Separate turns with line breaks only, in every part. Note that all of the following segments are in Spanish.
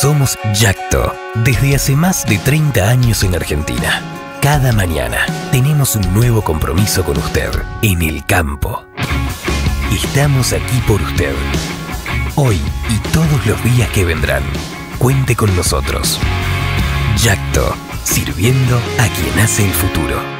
Somos Yacto, desde hace más de 30 años en Argentina. Cada mañana tenemos un nuevo compromiso con usted en el campo. Estamos aquí por usted. Hoy y todos los días que vendrán, cuente con nosotros. Yacto, sirviendo a quien hace el futuro.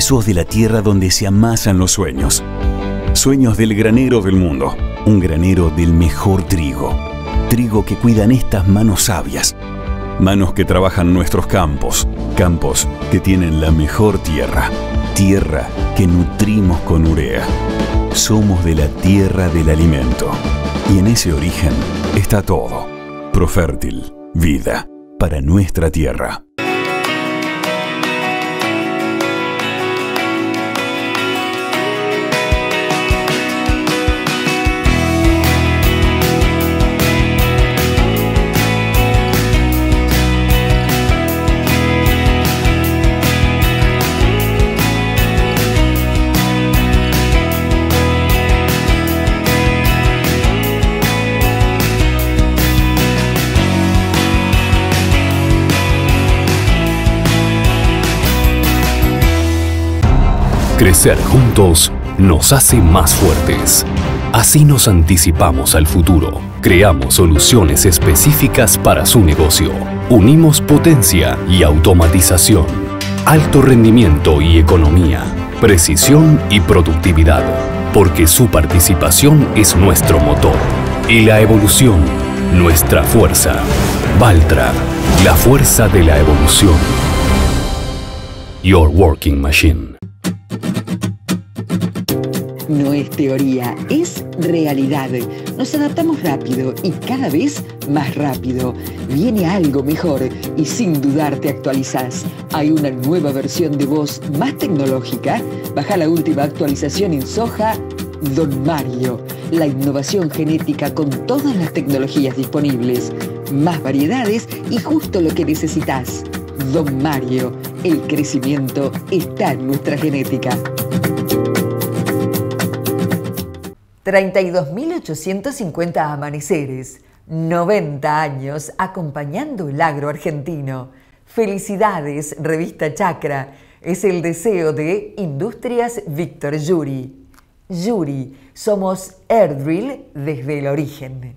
Sos de la tierra donde se amasan los sueños. Sueños del granero del mundo. Un granero del mejor trigo. Trigo que cuidan estas manos sabias. Manos que trabajan nuestros campos. Campos que tienen la mejor tierra. Tierra que nutrimos con urea. Somos de la tierra del alimento. Y en ese origen está todo. Profértil. Vida para nuestra tierra.
Crecer juntos nos hace más fuertes. Así nos anticipamos al futuro. Creamos soluciones específicas para su negocio. Unimos potencia y automatización, alto rendimiento y economía, precisión y productividad, porque su participación es nuestro motor. Y la evolución, nuestra fuerza. Valtra, la fuerza de la evolución. Your Working Machine.
No es teoría, es realidad. Nos adaptamos rápido y cada vez más rápido. Viene algo mejor y sin dudar te actualizás. Hay una nueva versión de voz más tecnológica. Baja la última actualización en soja Don Mario. La innovación genética con todas las tecnologías disponibles. Más variedades y justo lo que necesitas. Don Mario, el crecimiento está en nuestra genética.
32.850 amaneceres, 90 años acompañando el agro argentino. Felicidades, Revista Chacra. Es el deseo de Industrias Víctor Yuri. Yuri, somos Airdrill desde el origen.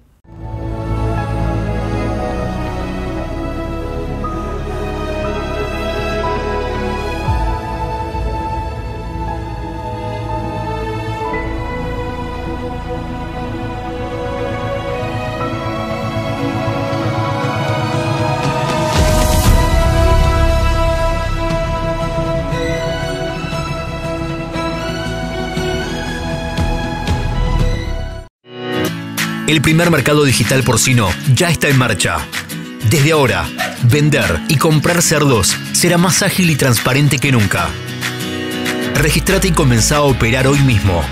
El primer mercado digital porcino ya está en marcha. Desde ahora, vender y comprar cerdos será más ágil y transparente que nunca. Regístrate y comenzá a operar hoy mismo.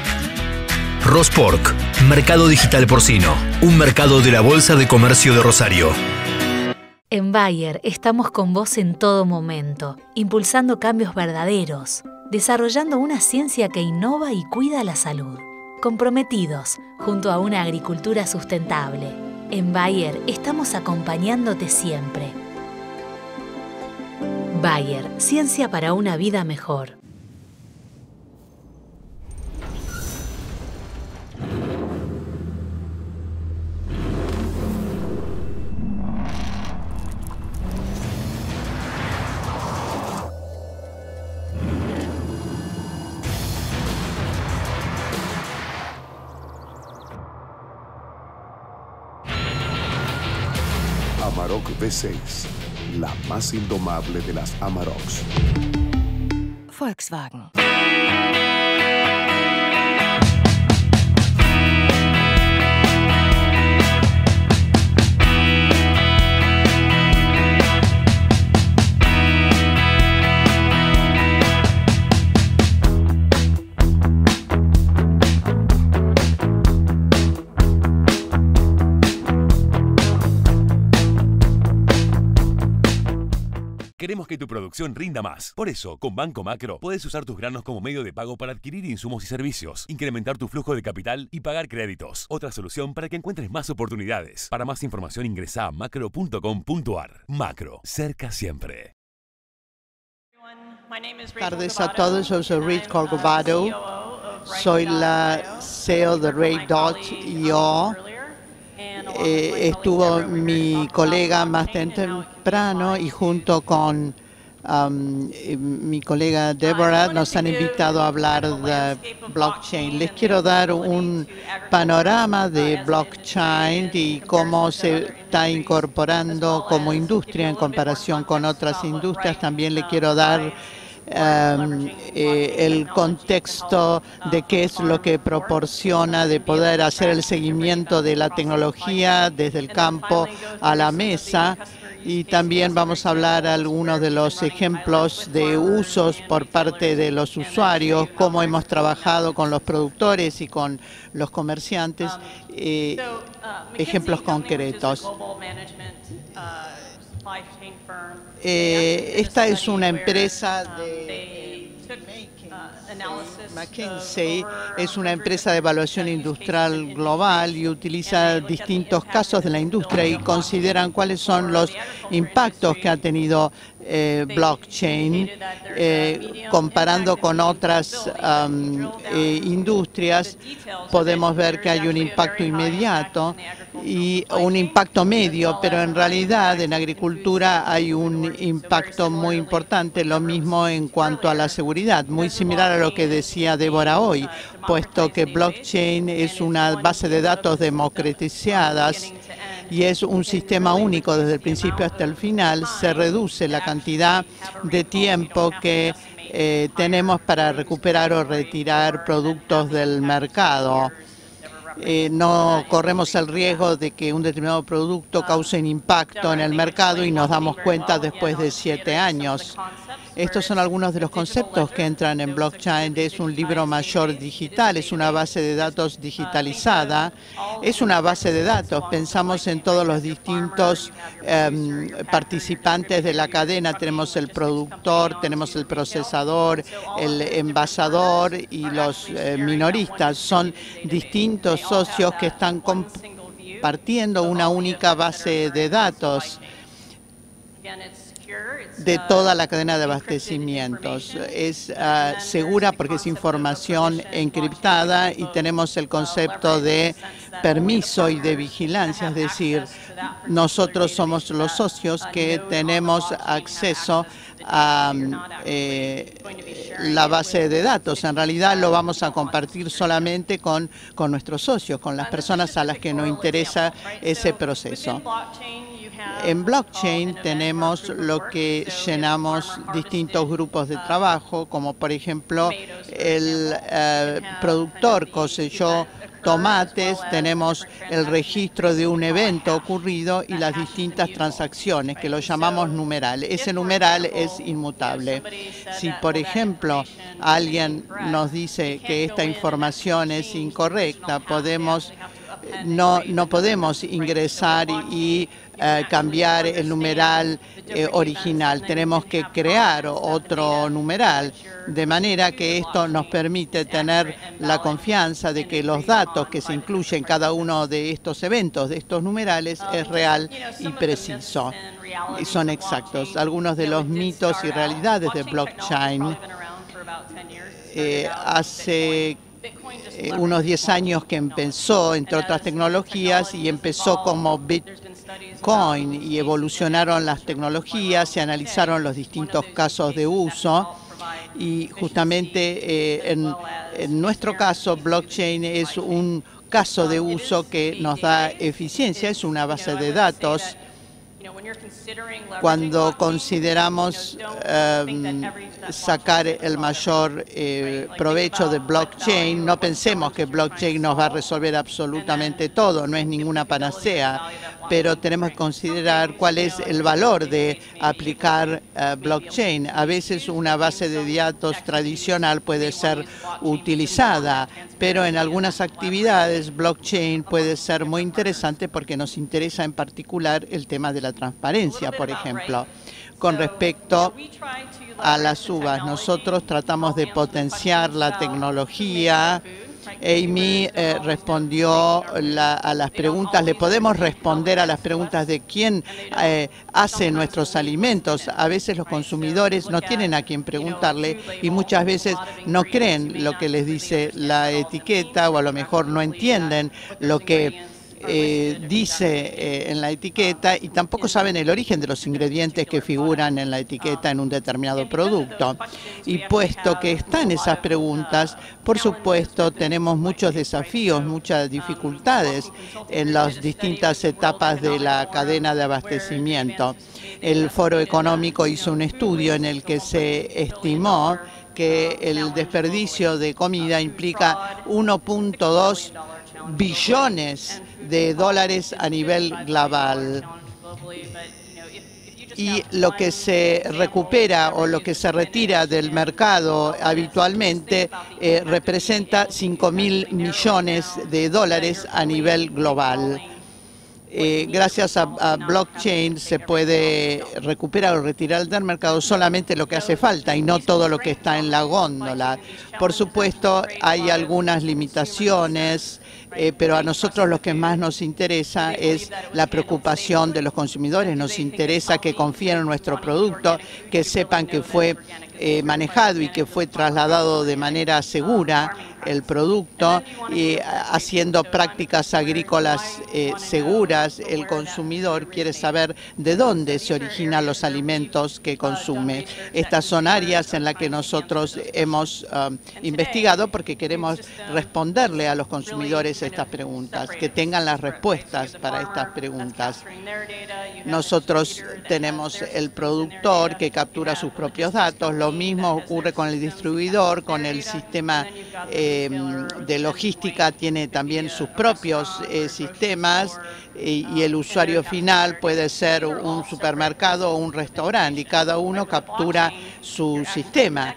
Rospork, Mercado Digital Porcino, un mercado de la Bolsa de Comercio de Rosario.
En Bayer estamos con vos en todo momento, impulsando cambios verdaderos, desarrollando una ciencia que innova y cuida la salud. Comprometidos junto a una agricultura sustentable. En Bayer estamos acompañándote siempre. Bayer, ciencia para una vida mejor.
V6, la más indomable de las Amaroks.
Volkswagen.
Queremos que tu producción rinda más. Por eso, con Banco Macro, puedes usar tus granos como medio de pago para adquirir insumos y servicios, incrementar tu flujo de capital y pagar créditos. Otra solución para que encuentres más oportunidades. Para más información ingresa a macro.com.ar. Macro, cerca siempre.
Buenas tardes a todos, yo soy Rich Corcovado, soy la CEO de Ray.io. Estuvo mi colega más temprano y junto con mi colega Deborah nos han invitado a hablar de blockchain. Les quiero dar un panorama de blockchain y cómo se está incorporando como industria en comparación con otras industrias. También le quiero dar el contexto de qué es lo que proporciona de poder hacer el seguimiento de la tecnología desde el campo a la mesa. Y también vamos a hablar algunos de los ejemplos de usos por parte de los usuarios, cómo hemos trabajado con los productores y con los comerciantes, ejemplos concretos. Esta es una empresa de McKinsey, es una empresa de evaluación industrial global y utiliza distintos casos de la industria y consideran cuáles son los impactos que ha tenido blockchain comparando con otras industrias. Podemos ver que hay un impacto inmediato y un impacto medio, pero en realidad en agricultura hay un impacto muy importante, lo mismo en cuanto a la seguridad, muy similar a lo que decía Débora hoy, puesto que blockchain es una base de datos democratizadas y es un sistema único desde el principio hasta el final. Se reduce la cantidad de tiempo que tenemos para recuperar o retirar productos del mercado. No corremos el riesgo de que un determinado producto cause un impacto en el mercado y nos damos cuenta después de 7 años. Estos son algunos de los conceptos que entran en blockchain. Es un libro mayor digital, es una base de datos digitalizada, es una base de datos. Pensamos en todos los distintos participantes de la cadena. Tenemos el productor, tenemos el procesador, el envasador y los minoristas. Son distintos socios que están compartiendo una única base de datos de toda la cadena de abastecimientos. Es segura porque es información encriptada y tenemos el concepto de permiso y de vigilancia, es decir, nosotros somos los socios que tenemos acceso a la base de datos. En realidad lo vamos a compartir solamente con nuestros socios, con las personas a las que nos interesa ese proceso. En blockchain tenemos lo que llenamos distintos grupos de trabajo, como por ejemplo el productor cosechó tomates, tenemos el registro de un evento ocurrido y las distintas transacciones, que lo llamamos numeral. Ese numeral es inmutable. Si, por ejemplo, alguien nos dice que esta información es incorrecta, no podemos ingresar y cambiar el numeral original. Tenemos que crear otro numeral, de manera que esto nos permite tener la confianza de que los datos que se incluyen en cada uno de estos eventos, de estos numerales, es real y preciso y son exactos. Algunos de los mitos y realidades de blockchain. Hace unos 10 años que empezó, entre otras tecnologías, y empezó como Bitcoin, y evolucionaron las tecnologías, se analizaron los distintos casos de uso, y justamente en nuestro caso, blockchain es un caso de uso que nos da eficiencia, es una base de datos Cuando consideramos sacar el mayor provecho de blockchain, no pensemos que blockchain nos va a resolver absolutamente todo, no es ninguna panacea, pero tenemos que considerar cuál es el valor de aplicar blockchain. A veces una base de datos tradicional puede ser utilizada, pero en algunas actividades blockchain puede ser muy interesante porque nos interesa en particular el tema de la transparencia, por ejemplo. Con respecto a las uvas, nosotros tratamos de potenciar la tecnología. Amy respondió a las preguntas. Le podemos responder a las preguntas de quién hace nuestros alimentos. A veces los consumidores no tienen a quién preguntarle y muchas veces no creen lo que les dice la etiqueta o a lo mejor no entienden lo que dice en la etiqueta y tampoco saben el origen de los ingredientes que figuran en la etiqueta en un determinado producto. Y puesto que están esas preguntas, por supuesto tenemos muchos desafíos, muchas dificultades en las distintas etapas de la cadena de abastecimiento. El Foro Económico hizo un estudio en el que se estimó que el desperdicio de comida implica 1.2 billones de dólares a nivel global. Y lo que se recupera o lo que se retira del mercado habitualmente representa 5.000 millones de dólares a nivel global. Gracias a blockchain se puede recuperar o retirar del mercado solamente lo que hace falta y no todo lo que está en la góndola. Por supuesto, hay algunas limitaciones, pero a nosotros lo que más nos interesa es la preocupación de los consumidores. Nos interesa que confíen en nuestro producto, que sepan que fue manejado y que fue trasladado de manera segura el producto, y haciendo prácticas agrícolas seguras. El consumidor quiere saber de dónde se originan los alimentos que consume. Estas son áreas en las que nosotros hemos investigado porque queremos responderle a los consumidores estas preguntas, que tengan las respuestas para estas preguntas. Nosotros tenemos el productor que captura sus propios datos. Lo mismo ocurre con el distribuidor, con el sistema de logística tiene también sus propios sistemas y el usuario final puede ser un supermercado o un restaurante y cada uno captura su sistema,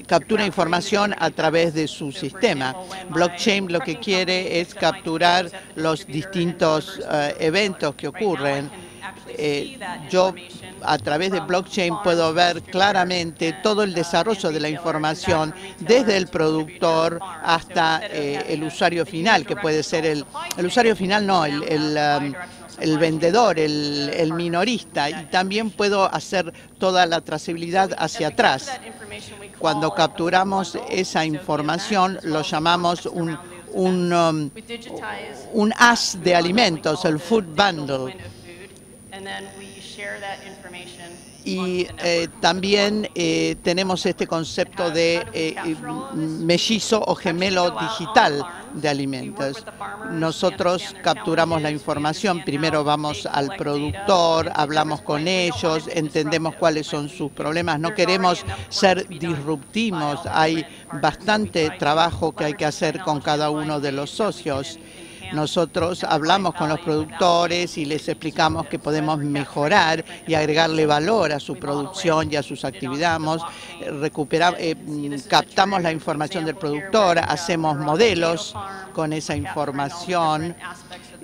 captura información a través de su sistema. Blockchain lo que quiere es capturar los distintos eventos que ocurren. Yo a través de blockchain puedo ver claramente todo el desarrollo de la información desde el productor hasta el usuario final, que puede ser el usuario final, no, el vendedor, el minorista, y también puedo hacer toda la trazabilidad hacia atrás. Cuando capturamos esa información lo llamamos un as de alimentos, el food bundle. Y también tenemos este concepto de mellizo o gemelo digital de alimentos. Nosotros capturamos la información, primero vamos al productor, hablamos con ellos, entendemos cuáles son sus problemas, no queremos ser disruptivos, hay bastante trabajo que hay que hacer con cada uno de los socios. Nosotros hablamos con los productores y les explicamos que podemos mejorar y agregarle valor a su producción y a sus actividades. Captamos la información del productor, hacemos modelos con esa información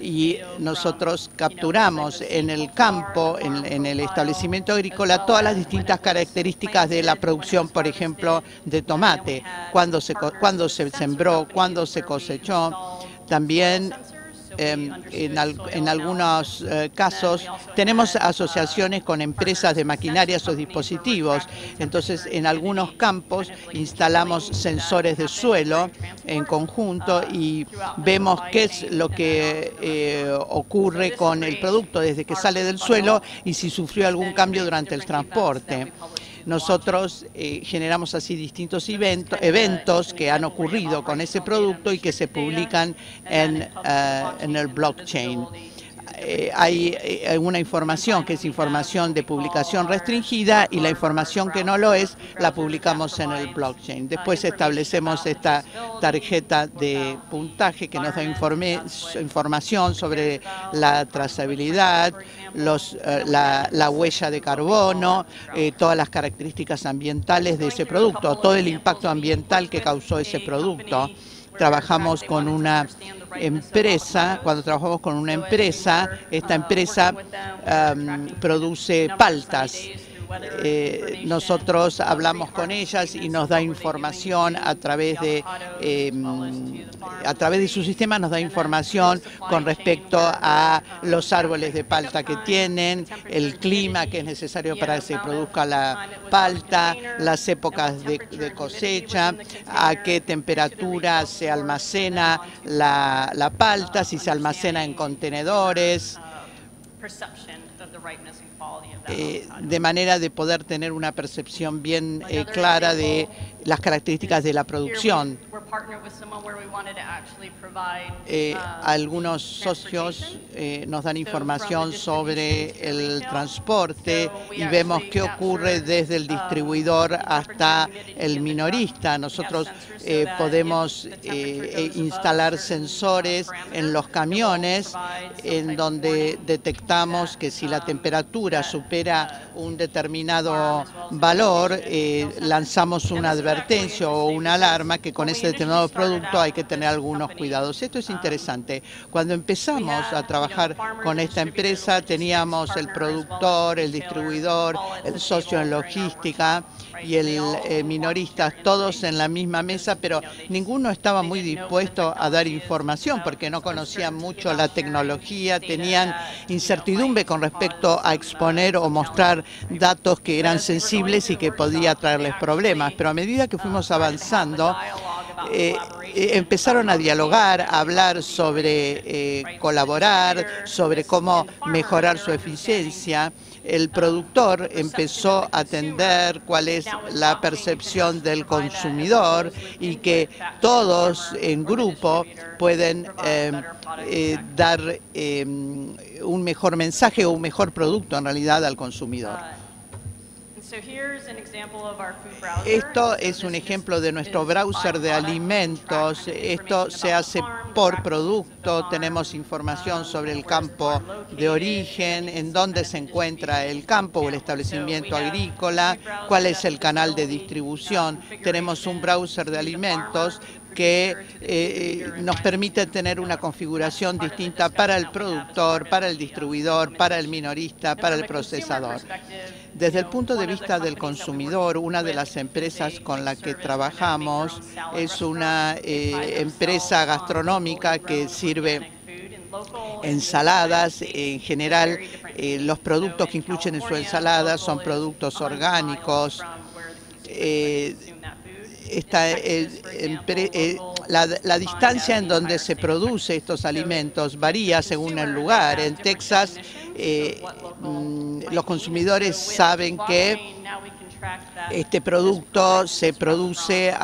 y nosotros capturamos en el campo, en el establecimiento agrícola, todas las distintas características de la producción, por ejemplo, de tomate, cuándo se sembró, cuándo se cosechó. También en algunos casos tenemos asociaciones con empresas de maquinarias o dispositivos. Entonces, en algunos campos instalamos sensores de suelo en conjunto y vemos qué es lo que ocurre con el producto desde que sale del suelo y si sufrió algún cambio durante el transporte. Nosotros generamos así distintos eventos que han ocurrido con ese producto y que se publican en el blockchain. hay una información que es información de publicación restringida y la información que no lo es la publicamos en el blockchain. Después establecemos esta tarjeta de puntaje que nos da información sobre la trazabilidad, la huella de carbono, todas las características ambientales de ese producto, todo el impacto ambiental que causó ese producto. Trabajamos con una empresa, esta empresa produce paltas. Nosotros hablamos con ellas y nos da información a través de su sistema, nos da información con respecto a los árboles de palta que tienen, el clima que es necesario para que se produzca la palta, las épocas de cosecha, a qué temperatura se almacena la palta, si se almacena en contenedores, de manera de poder tener una percepción bien clara de las características de la producción. Algunos socios nos dan información sobre el transporte y vemos qué ocurre desde el distribuidor hasta el minorista. Nosotros podemos instalar sensores en los camiones en donde detectamos que si la temperatura supera un determinado valor, lanzamos una advertencia o una alarma que con ese determinado producto hay que tener algunos cuidados. Esto es interesante. Cuando empezamos a trabajar con esta empresa teníamos el productor, el distribuidor, el socio en logística y el minorista, todos en la misma mesa, pero ninguno estaba muy dispuesto a dar información porque no conocían mucho la tecnología, tenían incertidumbre con respecto a exponer o mostrar datos que eran sensibles y que podía traerles problemas. Pero a medida que fuimos avanzando, empezaron a dialogar, a hablar sobre colaborar, sobre cómo mejorar su eficiencia. El productor empezó a atender cuál es la percepción del consumidor y que todos en grupo pueden dar un mejor mensaje o un mejor producto en realidad al consumidor. Esto es un ejemplo de nuestro browser de alimentos. Esto se hace por producto. Tenemos información sobre el campo de origen, en dónde se encuentra el campo o el establecimiento agrícola, cuál es el canal de distribución. Tenemos un browser de alimentos que nos permite tener una configuración distinta para el productor, para el distribuidor, para el minorista, para el procesador. Desde el punto de vista del consumidor, una de las empresas con la que trabajamos es una empresa gastronómica que sirve ensaladas. En general, los productos que incluyen en su ensalada son productos orgánicos. La distancia en donde se produce estos alimentos varía según el lugar. En Texas, los consumidores saben que este producto se produce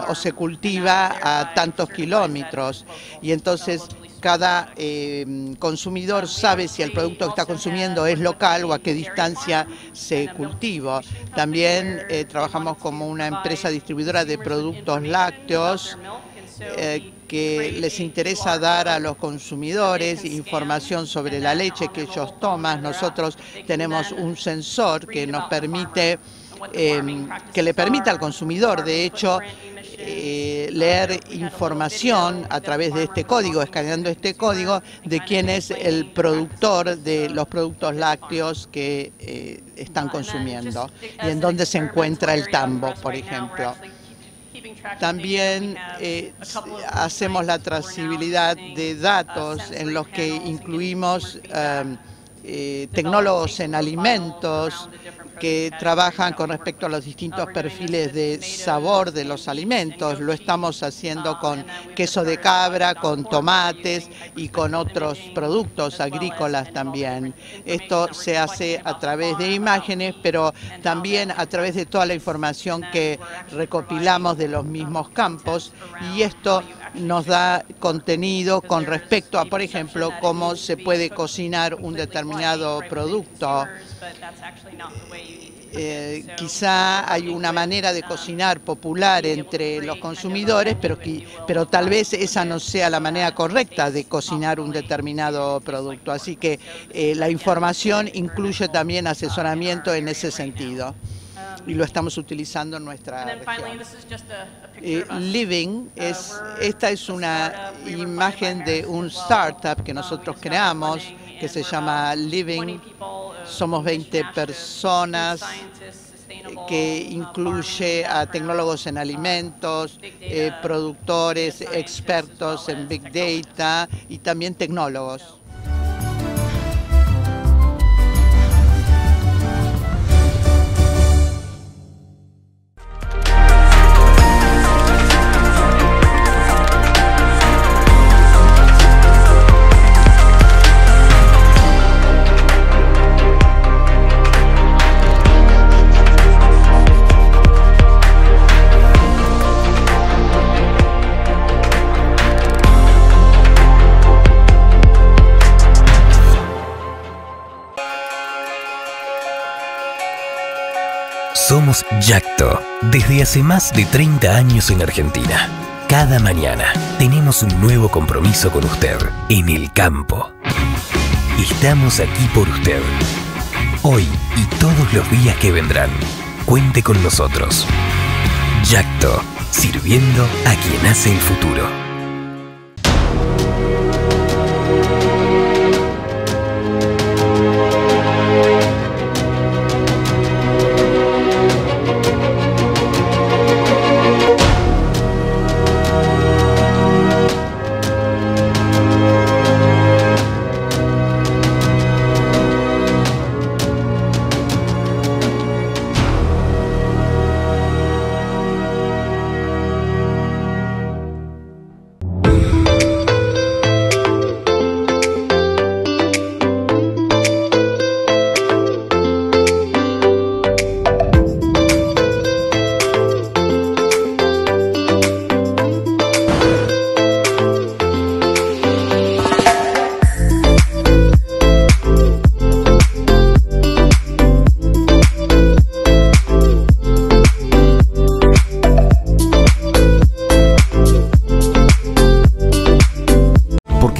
o se cultiva a tantos kilómetros y entonces cada consumidor sabe si el producto que está consumiendo es local o a qué distancia se cultiva. También trabajamos como una empresa distribuidora de productos lácteos que les interesa dar a los consumidores información sobre la leche que ellos toman. Nosotros tenemos un sensor que nos permite, que le permite al consumidor, de hecho, leer información a través de este código, escaneando este código, de quién es el productor de los productos lácteos que están consumiendo y en dónde se encuentra el tambo, por ejemplo. También hacemos la trazabilidad de datos en los que incluimos tecnólogos en alimentos que trabajan con respecto a los distintos perfiles de sabor de los alimentos. Lo estamos haciendo con queso de cabra, con tomates y con otros productos agrícolas también. Esto se hace a través de imágenes, pero también a través de toda la información que recopilamos de los mismos campos, y esto nos da contenido con respecto a, por ejemplo, cómo se puede cocinar un determinado producto. Quizá hay una manera de cocinar popular entre los consumidores, pero tal vez esa no sea la manera correcta de cocinar un determinado producto. Así que la información incluye también asesoramiento en ese sentido. Y lo estamos utilizando en nuestra región. Living, esta es una imagen de un startup que nosotros creamos, que se llama Living. Somos 20 personas, que incluye a tecnólogos en alimentos, productores, expertos en Big Data y también tecnólogos.
Somos Yacto, desde hace más de 30 años en Argentina. Cada mañana tenemos un nuevo compromiso con usted en el campo. Estamos aquí por usted. Hoy y todos los días que vendrán, cuente con nosotros. Yacto, sirviendo a quien hace el futuro.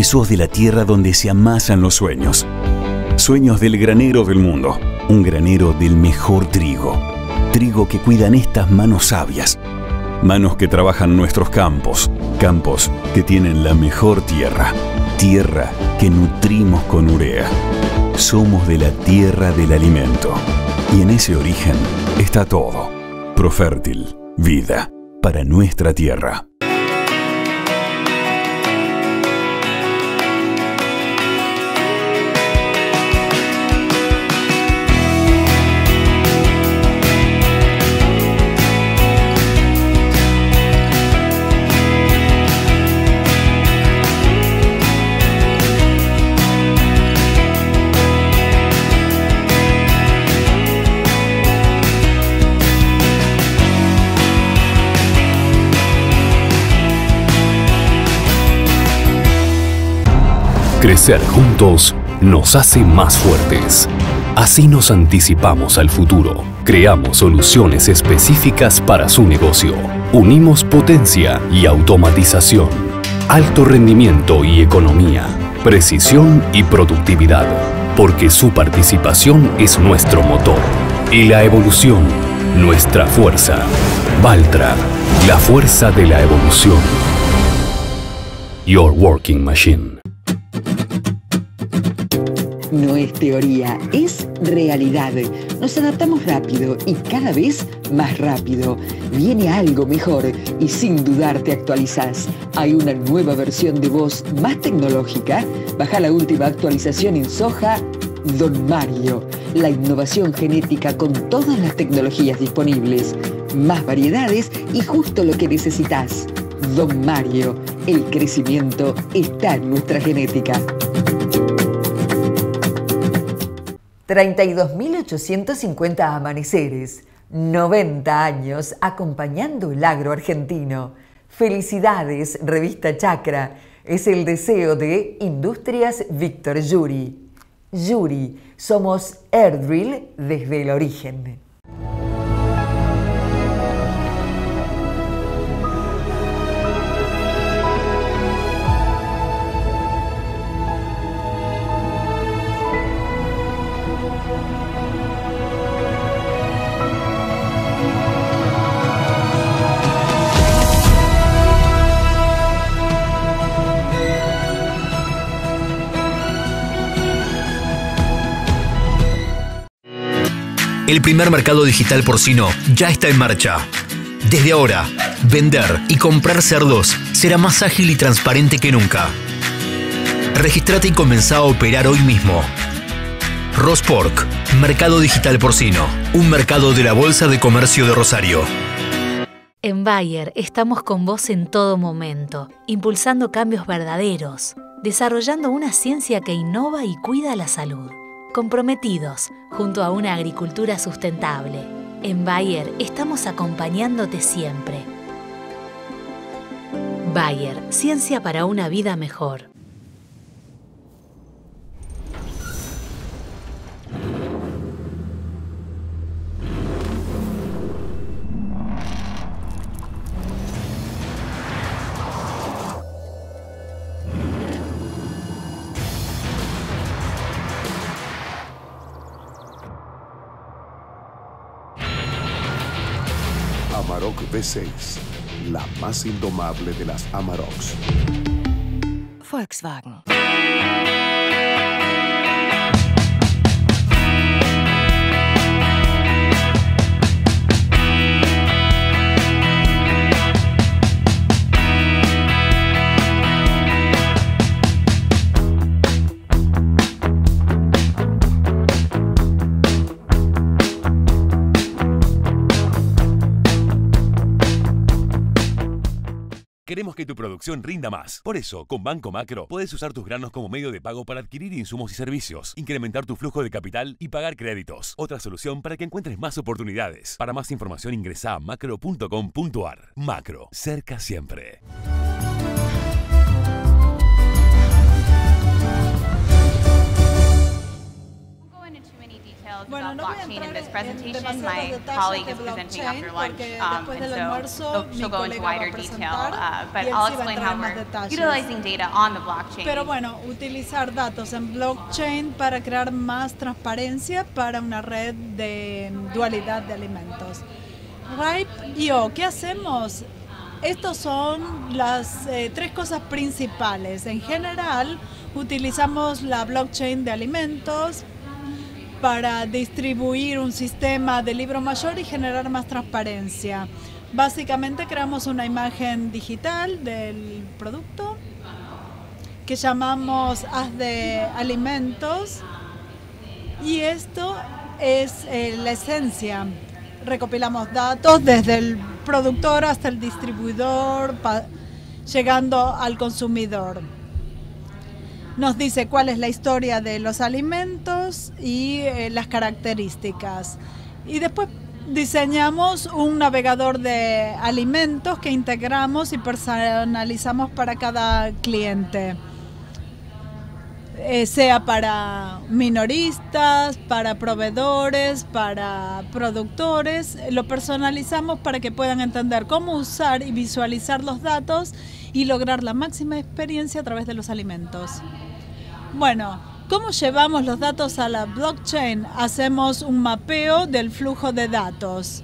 Sos de la tierra donde se amasan los sueños. Sueños del granero del mundo. Un granero del mejor trigo. Trigo que cuidan estas manos sabias. Manos que trabajan nuestros campos. Campos que tienen la mejor tierra. Tierra que nutrimos con urea. Somos de la tierra del alimento. Y en ese origen está todo. Profértil, vida para nuestra tierra.
Crecer juntos nos hace más fuertes. Así nos anticipamos al futuro. Creamos soluciones específicas para su negocio. Unimos potencia y automatización, alto rendimiento y economía, precisión y productividad, porque su participación es nuestro motor y la evolución, nuestra fuerza. Valtra, la fuerza de la evolución. Your Working Machine.
No es teoría, es realidad. Nos adaptamos rápido y cada vez más rápido. Viene algo mejor y sin dudar te actualizás. Hay una nueva versión de voz más tecnológica. Baja la última actualización en soja Don Mario. La innovación genética con todas las tecnologías disponibles. Más variedades y justo lo que necesitas. Don Mario, el crecimiento está en nuestra genética.
32.850 amaneceres, 90 años acompañando el agro argentino. Felicidades, Revista Chakra. Es el deseo de Industrias Víctor Yuri. Yuri, somos Airdrill desde el origen.
El primer mercado digital porcino ya está en marcha. Desde ahora, vender y comprar cerdos será más ágil y transparente que nunca. Regístrate y comenzá a operar hoy mismo. Rospork, Mercado Digital Porcino, un mercado de la Bolsa de Comercio de Rosario.
En Bayer estamos con vos en todo momento, impulsando cambios verdaderos, desarrollando una ciencia que innova y cuida la salud. Comprometidos junto a una agricultura sustentable. En Bayer estamos acompañándote siempre. Bayer, ciencia para una vida mejor.
Amarok V6, la más indomable de las Amaroks.
Volkswagen.
Queremos que tu producción rinda más. Por eso, con Banco Macro, puedes usar tus granos como medio de pago para adquirir insumos y servicios, incrementar tu flujo de capital y pagar créditos. Otra solución para que encuentres más oportunidades. Para más información ingresa a macro.com.ar. Macro, cerca siempre.
Bueno, no voy a entrar en demasiados detalles de blockchain porque después del almuerzo mi colega va a presentar y él sí va a entrar en más detalles. Pero bueno, utilizar datos en blockchain para crear más transparencia para una red de dualidad de alimentos. Ripe.io, ¿qué hacemos? Estas son las tres cosas principales. En general, utilizamos la blockchain de alimentos para distribuir un sistema de libro mayor y generar más transparencia. Básicamente creamos una imagen digital del producto que llamamos Haz de Alimentos y esto es la esencia. Recopilamos datos desde el productor hasta el distribuidor, llegando al consumidor. Nos dice cuál es la historia de los alimentos y las características. Y después diseñamos un navegador de alimentos que integramos y personalizamos para cada cliente. Sea para minoristas, para proveedores, para productores. Lo personalizamos para que puedan entender cómo usar y visualizar los datos y lograr la máxima experiencia a través de los alimentos. Bueno, ¿cómo llevamos los datos a la blockchain? Hacemos un mapeo del flujo de datos.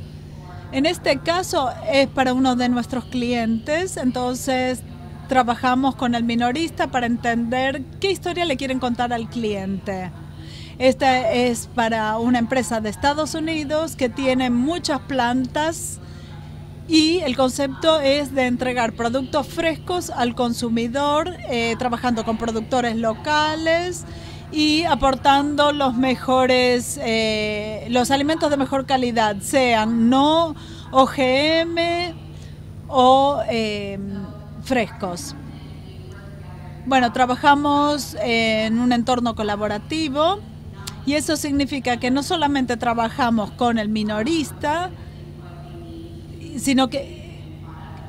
En este caso es para uno de nuestros clientes, entonces trabajamos con el minorista para entender qué historia le quieren contar al cliente. Esta es para una empresa de Estados Unidos que tiene muchas plantas y el concepto es de entregar productos frescos al consumidor, trabajando con productores locales y aportando los mejores, los alimentos de mejor calidad, sean no OGM o frescos. Bueno, trabajamos en un entorno colaborativo y eso significa que no solamente trabajamos con el minorista, sino que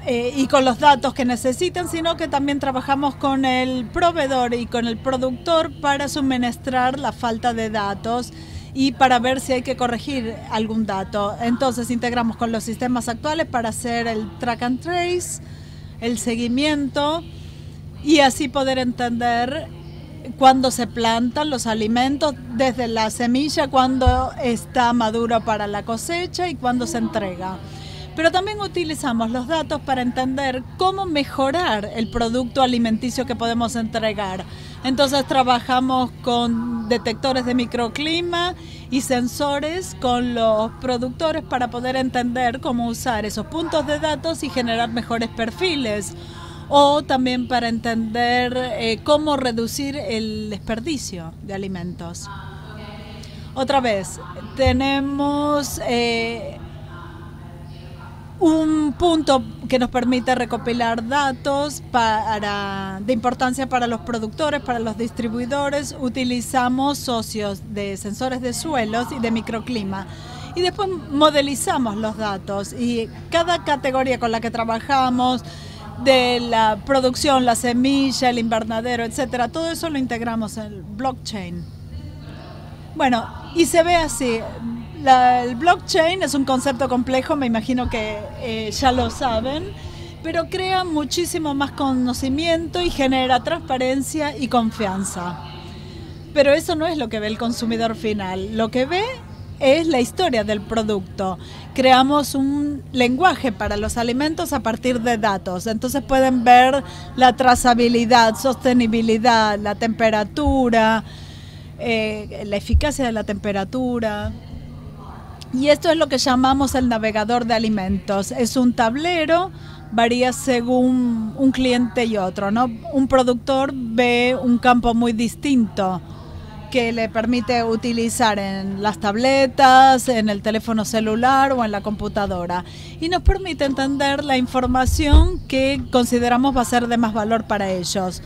y con los datos que necesitan, sino que también trabajamos con el proveedor y con el productor para suministrar la falta de datos y para ver si hay que corregir algún dato. Entonces integramos con los sistemas actuales para hacer el track and trace, el seguimiento y así poder entender cuándo se plantan los alimentos desde la semilla, cuándo está maduro para la cosecha y cuándo se entrega. Pero también utilizamos los datos para entender cómo mejorar el producto alimenticio que podemos entregar. Entonces trabajamos con detectores de microclima y sensores con los productores para poder entender cómo usar esos puntos de datos y generar mejores perfiles. O también para entender cómo reducir el desperdicio de alimentos. Otra vez, tenemos un punto que nos permite recopilar datos de importancia para los productores, para los distribuidores. Utilizamos socios de sensores de suelos y de microclima. Y después modelizamos los datos y cada categoría con la que trabajamos, de la producción, la semilla, el invernadero, etcétera, todo eso lo integramos en el blockchain. Bueno, y se ve así. El blockchain es un concepto complejo, me imagino que ya lo saben, pero crea muchísimo más conocimiento y genera transparencia y confianza. Pero eso no es lo que ve el consumidor final. Lo que ve es la historia del producto. Creamos un lenguaje para los alimentos a partir de datos. Entonces pueden ver la trazabilidad, sostenibilidad, la temperatura, la eficacia de la temperatura. Y esto es lo que llamamos el navegador de alimentos. Es un tablero, varía según un cliente y otro, ¿no? Un productor ve un campo muy distinto que le permite utilizar en las tabletas, en el teléfono celular o en la computadora. Y nos permite entender la información que consideramos va a ser de más valor para ellos.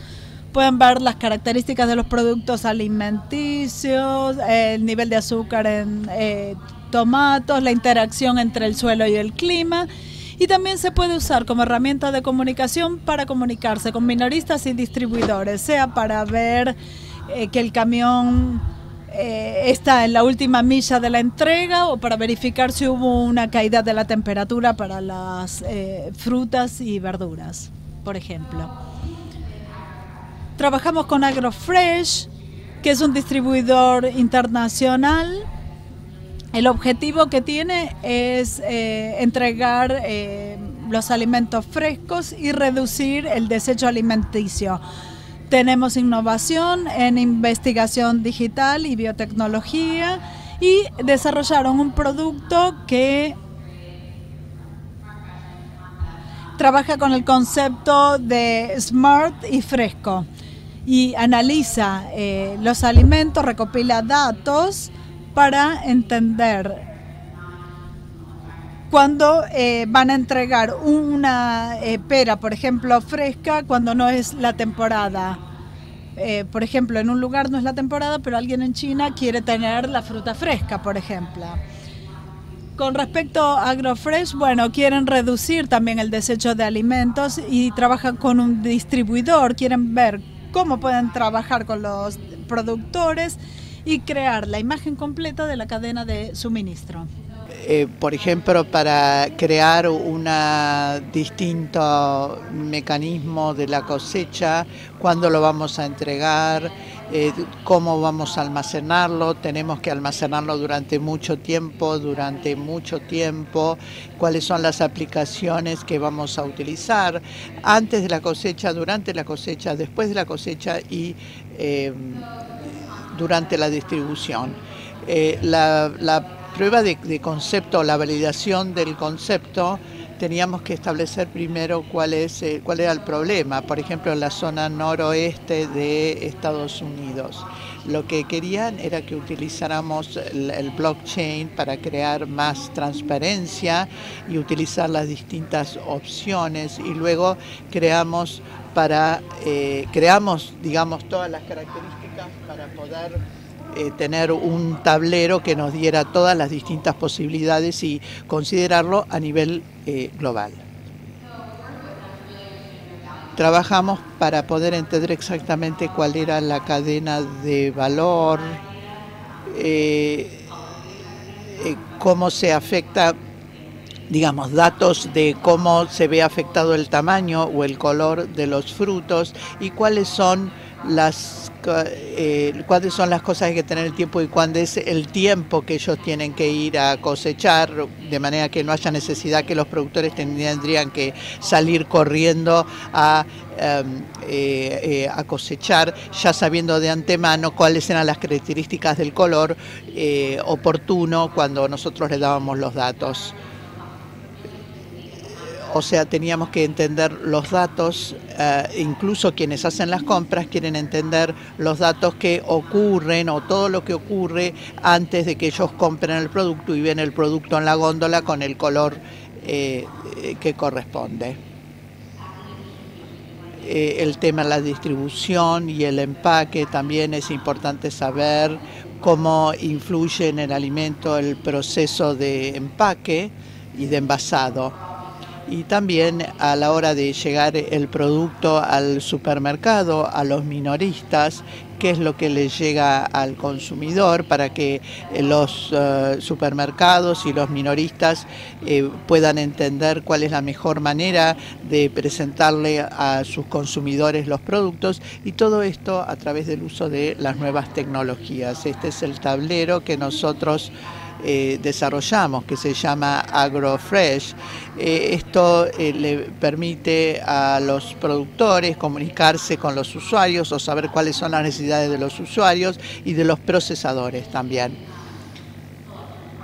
Pueden ver las características de los productos alimenticios, el nivel de azúcar en tomatos, la interacción entre el suelo y el clima. Y también se puede usar como herramienta de comunicación para comunicarse con minoristas y distribuidores, sea para ver que el camión está en la última milla de la entrega o para verificar si hubo una caída de la temperatura para las frutas y verduras, por ejemplo. Trabajamos con AgroFresh, que es un distribuidor internacional. El objetivo que tiene es entregar los alimentos frescos y reducir el desecho alimenticio. Tenemos innovación en investigación digital y biotecnología y desarrollaron un producto que trabaja con el concepto de smart y fresco y analiza los alimentos, recopila datos para entender cuándo van a entregar una pera, por ejemplo, fresca, cuando no es la temporada. Por ejemplo, en un lugar no es la temporada, pero alguien en China quiere tener la fruta fresca, por ejemplo. Con respecto a AgroFresh, bueno, quieren reducir también el desecho de alimentos y trabajan con un distribuidor, quieren ver cómo pueden trabajar con los productores y crear la imagen completa de la cadena de suministro.
Por ejemplo, para crear un distinto mecanismo de la cosecha, cuándo lo vamos a entregar, cómo vamos a almacenarlo, tenemos que almacenarlo durante mucho tiempo, cuáles son las aplicaciones que vamos a utilizar antes de la cosecha, durante la cosecha, después de la cosecha y durante la distribución. La prueba de concepto, la validación del concepto, teníamos que establecer primero cuál era el problema. Por ejemplo, en la zona noroeste de Estados Unidos. Lo que querían era que utilizáramos el blockchain para crear más transparencia y utilizar las distintas opciones y luego creamos, digamos, todas las características para poder tener un tablero que nos diera todas las distintas posibilidades y considerarlo a nivel global. trabajamos para poder entender exactamente cuál era la cadena de valor, cómo se afecta, digamos, datos de cómo se ve afectado el tamaño o el color de los frutos y cuáles son las cosas que hay que tener el tiempo y cuándo es el tiempo que ellos tienen que ir a cosechar, de manera que no haya necesidad que los productores tendrían que salir corriendo a cosechar, ya sabiendo de antemano cuáles eran las características del color oportuno cuando nosotros le dábamos los datos. O sea, teníamos que entender los datos, incluso quienes hacen las compras quieren entender los datos que ocurren o todo lo que ocurre antes de que ellos compren el producto y ven el producto en la góndola con el color que corresponde. El tema de la distribución y el empaque también es importante saber cómo influye en el alimento el proceso de empaque y de envasado. Y también a la hora de llegar el producto al supermercado, a los minoristas, qué es lo que les llega al consumidor para que los supermercados y los minoristas puedan entender cuál es la mejor manera de presentarle a sus consumidores los productos, y todo esto a través del uso de las nuevas tecnologías. Este es el tablero que nosotros desarrollamos, que se llama AgroFresh. Esto le permite a los productores comunicarse con los usuarios o saber cuáles son las necesidades de los usuarios y de los procesadores también.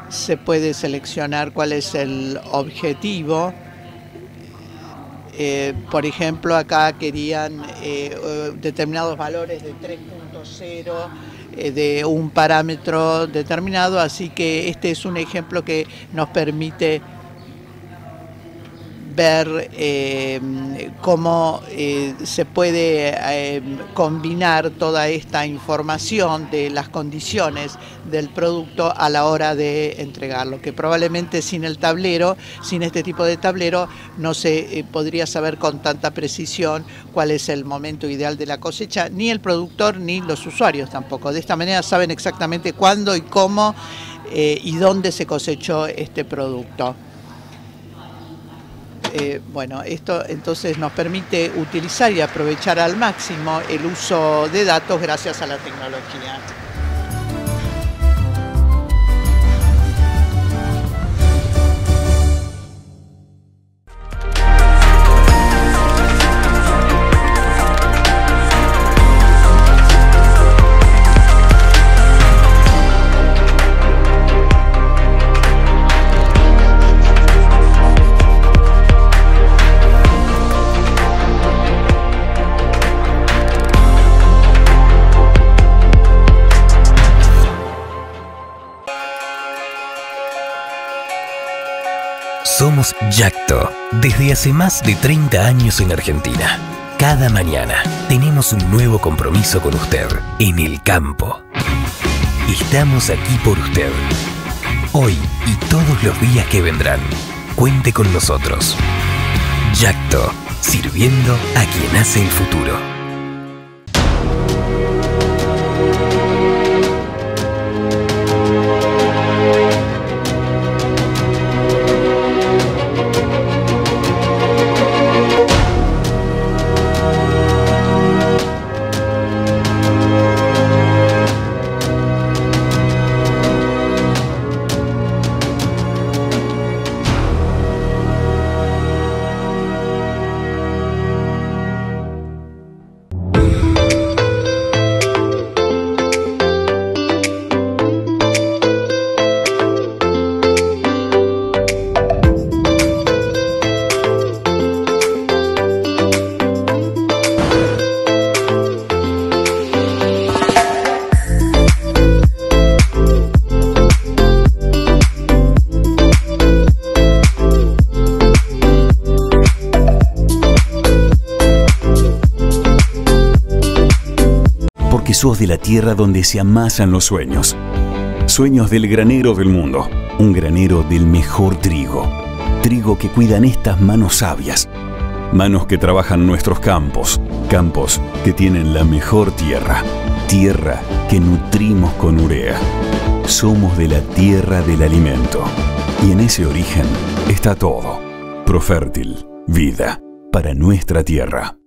Se puede seleccionar cuál es el objetivo. Por ejemplo, acá querían determinados valores de 3.0 de un parámetro determinado, así que este es un ejemplo que nos permite ver cómo se puede combinar toda esta información de las condiciones del producto a la hora de entregarlo, que probablemente sin el tablero, sin este tipo de tablero, no se podría saber con tanta precisión cuál es el momento ideal de la cosecha, ni el productor ni los usuarios tampoco. De esta manera saben exactamente cuándo y cómo y dónde se cosechó este producto. Bueno, esto entonces nos permite utilizar y aprovechar al máximo el uso de datos gracias a la tecnología.
Somos Yacto, desde hace más de 30 años en Argentina. Cada mañana tenemos un nuevo compromiso con usted en el campo. Estamos aquí por usted. Hoy y todos los días que vendrán, cuente con nosotros. Yacto, sirviendo a quien hace el futuro.
Porque sos de la tierra donde se amasan los sueños. Sueños del granero del mundo. Un granero del mejor trigo. Trigo que cuidan estas manos sabias. Manos que trabajan nuestros campos, campos que tienen la mejor tierra, tierra que nutrimos con urea. Somos de la tierra del alimento y en ese origen está todo. Profértil, vida para nuestra tierra.